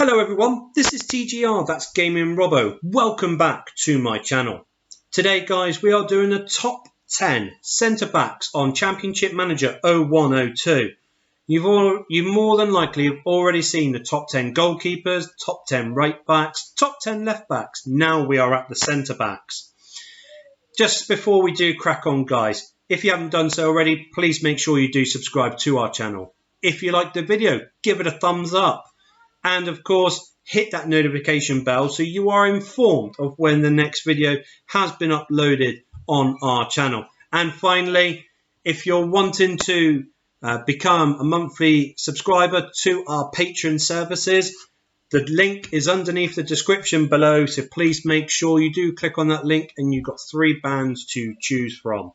Hello everyone, this is TGR, that's Gaming Robo. Welcome back to my channel. Today guys, we are doing a top 10 centre backs on Championship Manager 0102. You've more than likely have already seen the top 10 goalkeepers, top 10 right backs, top 10 left backs. Now we are at the centre backs. Just before we do crack on guys, if you haven't done so already, please make sure you do subscribe to our channel. If you like the video, give it a thumbs up. And of course, hit that notification bell so you are informed of when the next video has been uploaded on our channel. And finally, if you're wanting to become a monthly subscriber to our Patreon services, the link is underneath the description below. So please make sure you do click on that link and you've got 3 bands to choose from.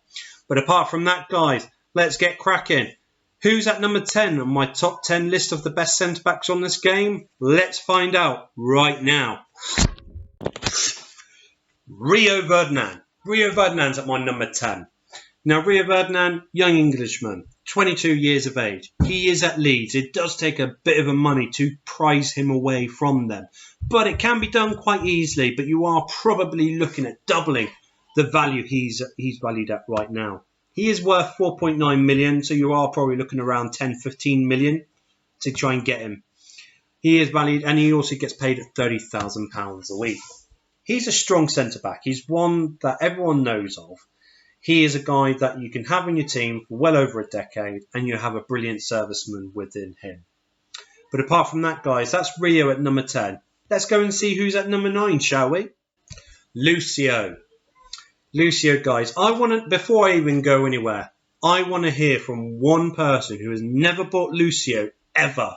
But apart from that, guys, let's get cracking. Who's at number 10 on my top 10 list of the best centre-backs on this game? Let's find out right now. Rio Ferdinand. Rio Ferdinand's at my number 10. Now, Rio Ferdinand, young Englishman, 22 years of age. He is at Leeds. It does take a bit of money to prize him away from them. But it can be done quite easily, but you are probably looking at doubling the value he's valued at right now. He is worth 4.9 million, so you are probably looking around 10-15 million to try and get him. He is valued, and he also gets paid at £30,000 a week. He's a strong centre-back. He's one that everyone knows of. He is a guy that you can have in your team for well over a decade, and you have a brilliant serviceman within him. But apart from that, guys, that's Rio at number 10. Let's go and see who's at number 9, shall we? Lucio. Lucio, guys, before I even go anywhere, I want to hear from one person who has never bought Lucio ever.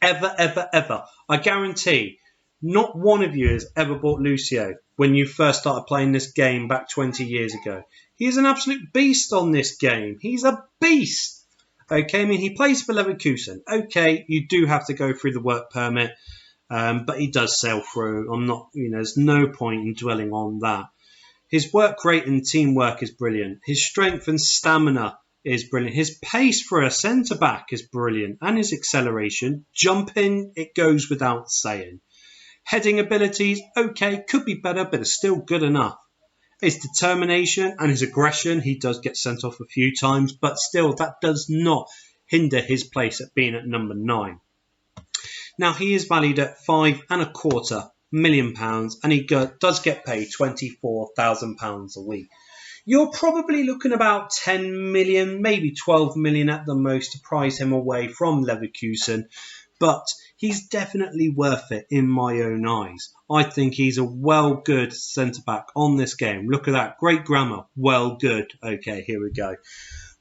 I guarantee not one of you has ever bought Lucio when you first started playing this game back 20 years ago. He is an absolute beast on this game. He's a beast. Okay, I mean, he plays for Leverkusen. Okay, you do have to go through the work permit, but he does sail through. There's no point in dwelling on that. His work rate and teamwork is brilliant. His strength and stamina is brilliant. His pace for a centre-back is brilliant. And his acceleration, jumping, it goes without saying. Heading abilities, okay, could be better, but it's still good enough. His determination and his aggression, he does get sent off a few times, but still, that does not hinder his place at being at number 9. Now, he is valued at £5.25 million, and he does get paid £24,000 a week. You're probably looking about 10 million, maybe 12 million at the most to prize him away from Leverkusen, but he's definitely worth it in my own eyes. I think he's a good centre-back on this game. Look at that, great grammar, well good. Okay, here we go.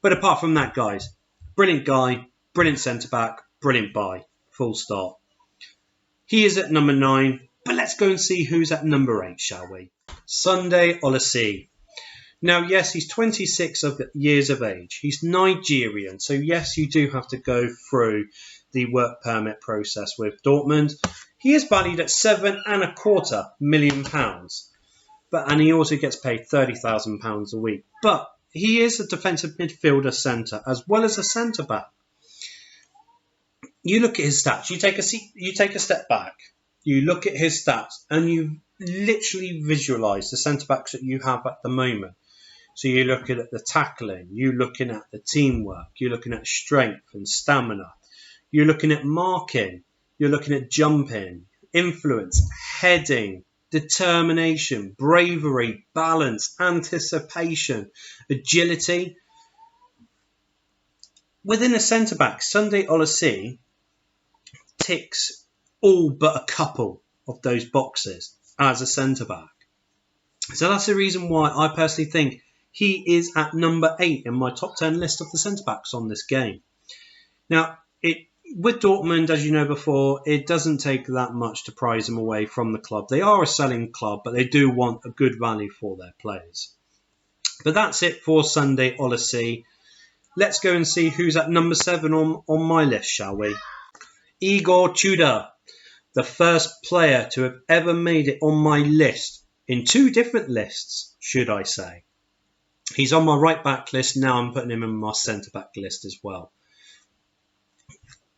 But apart from that, guys, brilliant guy, brilliant centre-back, brilliant buy, full stop. He is at number 9. But let's go and see who's at number 8, shall we? Sunday Oliseh. Now, yes, he's 26 years of age. He's Nigerian. So, yes, you do have to go through the work permit process with Dortmund. He is valued at £7.25 million. And he also gets paid £30,000 a week. But he is a defensive midfielder centre as well as a centre-back. You look at his stats. You take a step back. You look at his stats and you literally visualise the centre-backs that you have at the moment. So you're looking at the tackling, you're looking at the teamwork, you're looking at strength and stamina, you're looking at marking, you're looking at jumping, influence, heading, determination, bravery, balance, anticipation, agility. Within a centre-back, Sunday Oliseh ticks all but a couple of those boxes as a centre-back. So that's the reason why I personally think he is at number 8 in my top 10 list of the centre-backs on this game. Now, with Dortmund, as you know before, it doesn't take that much to prize them away from the club. They are a selling club, but they do want a good value for their players. But that's it for Sunday Oliseh. Let's go and see who's at number 7 on my list, shall we? Igor Tudor. The first player to have ever made it on my list, in 2 different lists, should I say. He's on my right back list, now I'm putting him in my centre back list as well.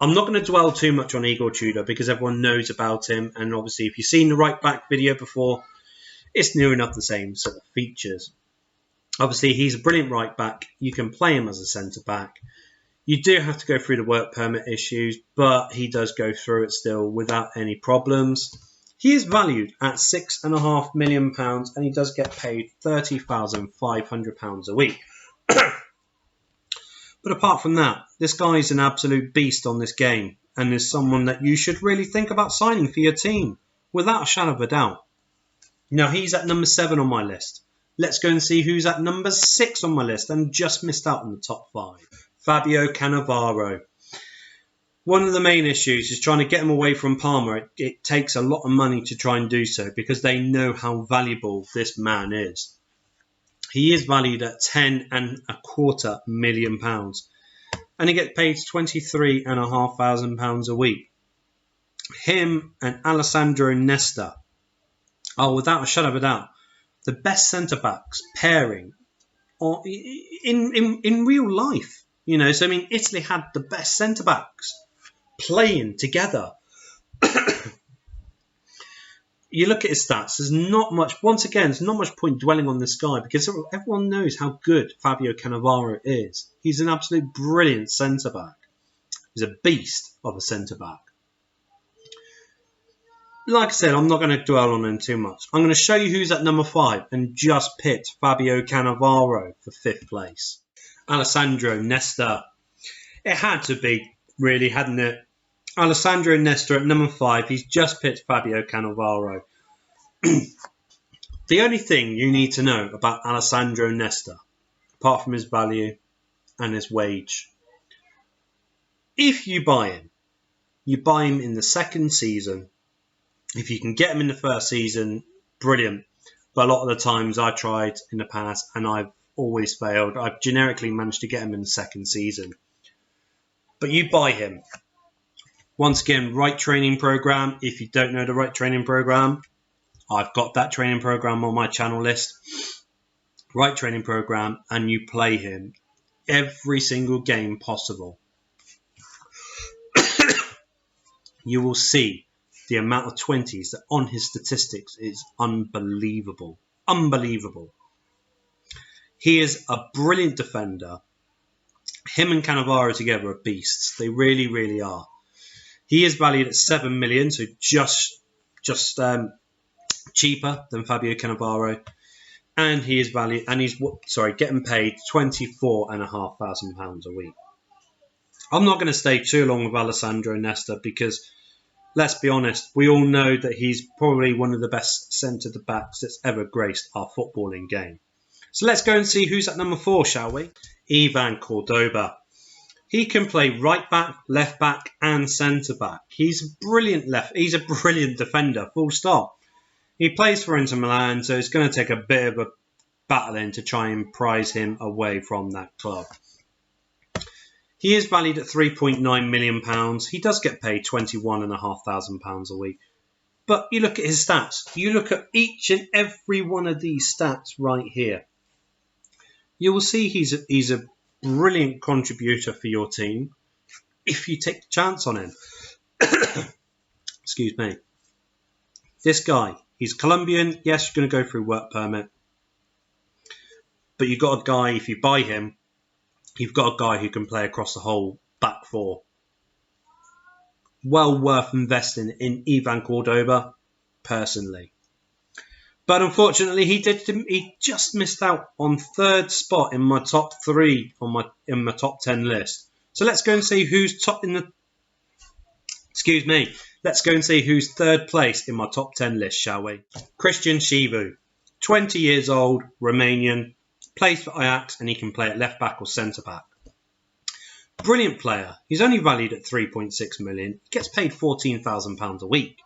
I'm not going to dwell too much on Igor Tudor because everyone knows about him. And obviously, if you've seen the right back video before, it's near enough the same sort of features. Obviously, he's a brilliant right back. You can play him as a centre back. You do have to go through the work permit issues, but he does go through it still without any problems. He is valued at £6.5 million and he does get paid £30,500 a week. But apart from that, this guy is an absolute beast on this game and is someone that you should really think about signing for your team, without a shadow of a doubt. Now, he's at number 7 on my list. Let's go and see who's at number 6 on my list and just missed out on the top 5. Fabio Cannavaro. One of the main issues is trying to get him away from Parma. It takes a lot of money to try and do so because they know how valuable this man is. He is valued at £10.25 million and he gets paid £23,500 a week. Him and Alessandro Nesta are, without a shadow of a doubt, the best centre-backs pairing in real life. You know, so I mean, Italy had the best centre-backs playing together. You look at his stats, there's not much, once again, there's not much point dwelling on this guy because everyone knows how good Fabio Cannavaro is. He's an absolute brilliant centre-back. He's a beast of a centre-back. Like I said, I'm not going to dwell on him too much. I'm going to show you who's at number 5 and just pit Fabio Cannavaro for 5th place. Alessandro Nesta. It had to be, really, hadn't it? Alessandro Nesta at number 5. He's just picked Fabio Cannavaro. The only thing you need to know about Alessandro Nesta, apart from his value and his wage, if you buy him in the second season. If you can get him in the first season, brilliant. But a lot of the times I tried in the past and I've always failed. I've generically managed to get him in the second season. But you buy him. Once again, right training program. If you don't know the right training program, I've got that training program on my channel list. Right training program, and you play him every single game possible. You will see the amount of 20s that on his statistics is unbelievable. Unbelievable. He is a brilliant defender. Him and Cannavaro together are beasts. They really, really are. He is valued at £7 million, so just cheaper than Fabio Cannavaro. And he is valued, and he's getting paid £24,500 a week. I'm not going to stay too long with Alessandro Nesta because, let's be honest, we all know that he's probably one of the best centre-backs that's ever graced our footballing game. So let's go and see who's at number 4, shall we? Ivan Cordoba. He can play right back, left back, and centre back. He's a brilliant defender, full stop. He plays for Inter Milan, so it's going to take a bit of a battling to try and prize him away from that club. He is valued at £3.9 million. He does get paid £21,500 a week. But you look at his stats. You look at each and every one of these stats right here. You will see he's a brilliant contributor for your team if you take the chance on him. Excuse me. This guy, he's Colombian. Yes, you're going to go through work permit. But you've got a guy, if you buy him, you've got a guy who can play across the whole back four. Well worth investing in Ivan Cordoba, personally. But unfortunately, he just missed out on 3rd spot in my top 3 in my top 10 list. So let's go and see who's top in the. Excuse me. Let's go and see who's 3rd place in my top 10 list, shall we? Christian Chivu, 20 years old, Romanian, plays for Ajax, and he can play at left back or centre back. Brilliant player. He's only valued at £3.6 million. Gets paid £14,000 a week.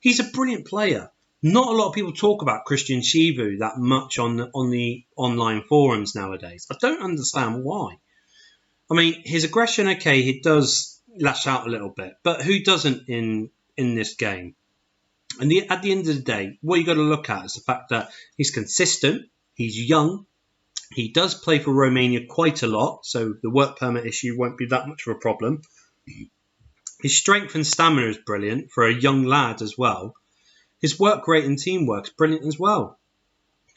He's a brilliant player. Not a lot of people talk about Christian Chivu that much on the online forums nowadays. I don't understand why. I mean, his aggression, okay, he does lash out a little bit, but who doesn't in this game? And at the end of the day, what you got to look at is the fact that he's consistent, he's young, he does play for Romania quite a lot, so the work permit issue won't be that much of a problem. His strength and stamina is brilliant for a young lad as well. His work rate and teamwork is brilliant as well.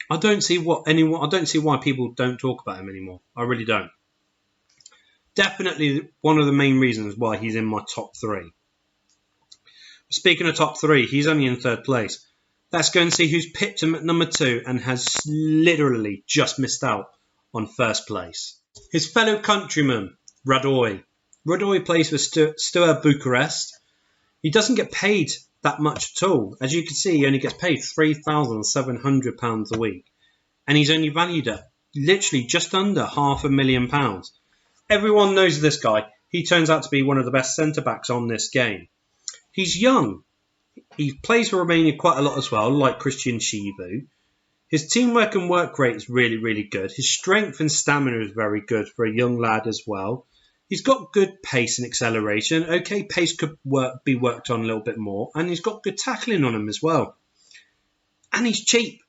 I don't see why people don't talk about him anymore. I really don't. Definitely one of the main reasons why he's in my top 3. Speaking of top 3, he's only in 3rd place. Let's go and see who's picked him at number 2 and has literally just missed out on 1st place. His fellow countryman, Radoi. Radoi plays for Steaua Bucharest. He doesn't get paid that much at all. As you can see, he only gets paid £3,700 a week. And he's only valued at literally just under £500,000. Everyone knows this guy. He turns out to be one of the best centre-backs on this game. He's young. He plays for Romania quite a lot as well, like Christian Chivu. His teamwork and work rate is really, really good. His strength and stamina is very good for a young lad as well. He's got good pace and acceleration. Okay, pace could be worked on a little bit more. And he's got good tackling on him as well. And he's cheap.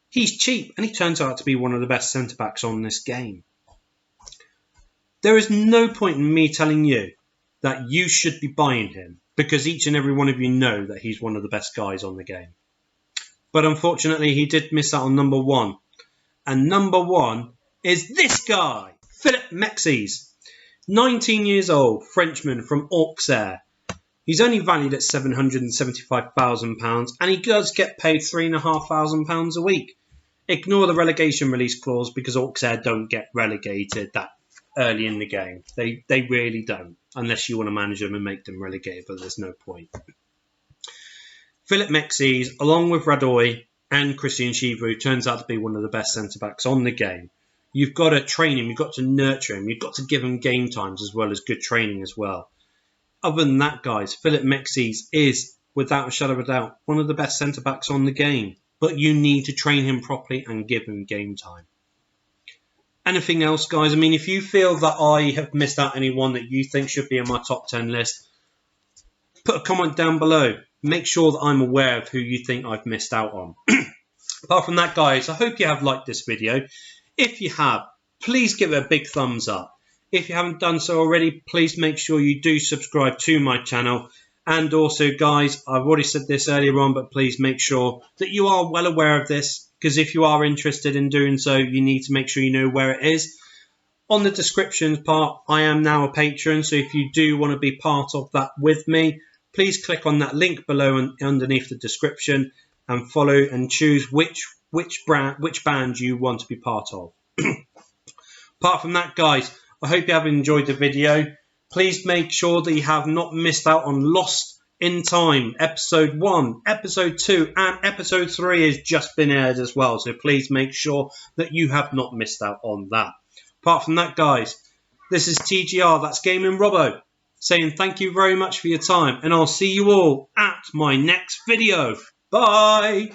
He's cheap. And he turns out to be one of the best centre-backs on this game. There is no point in me telling you that you should be buying him, because each and every one of you know that he's one of the best guys on the game. But unfortunately, he did miss out on number 1. And number 1 is this guy, Philippe Mexes. 19 years old, Frenchman from Oliseh. He's only valued at £775,000 and he does get paid £3,500 a week. Ignore the relegation release clause because Oliseh don't get relegated that early in the game. They really don't, unless you want to manage them and make them relegated, but there's no point. Philippe Mexes, along with Radoi and Christian Chivu, turns out to be one of the best centre-backs on the game. You've got to train him, you've got to nurture him, you've got to give him game times as well as good training as well. Other than that, guys, Philippe Mexes is, without a shadow of a doubt, one of the best centre-backs on the game. But you need to train him properly and give him game time. Anything else, guys? I mean, if you feel that I have missed out anyone that you think should be in my top 10 list, put a comment down below. Make sure that I'm aware of who you think I've missed out on. Apart from that, guys, I hope you have liked this video. If you have, please give it a big thumbs up. If you haven't done so already, please make sure you do subscribe to my channel. And also, guys, I've already said this earlier on, but please make sure that you are well aware of this, because if you are interested in doing so, you need to make sure you know where it is. On the descriptions part, I am now a patron, so if you do want to be part of that with me, please click on that link below and underneath the description and follow and choose which band you want to be part of. Apart from that, guys, I hope you have enjoyed the video. Please make sure that you have not missed out on Lost in Time, Episode 1, Episode 2, and Episode 3 has just been aired as well. So please make sure that you have not missed out on that. Apart from that, guys, this is TGR, that's Gaming Robo, saying thank you very much for your time, and I'll see you all at my next video. Bye!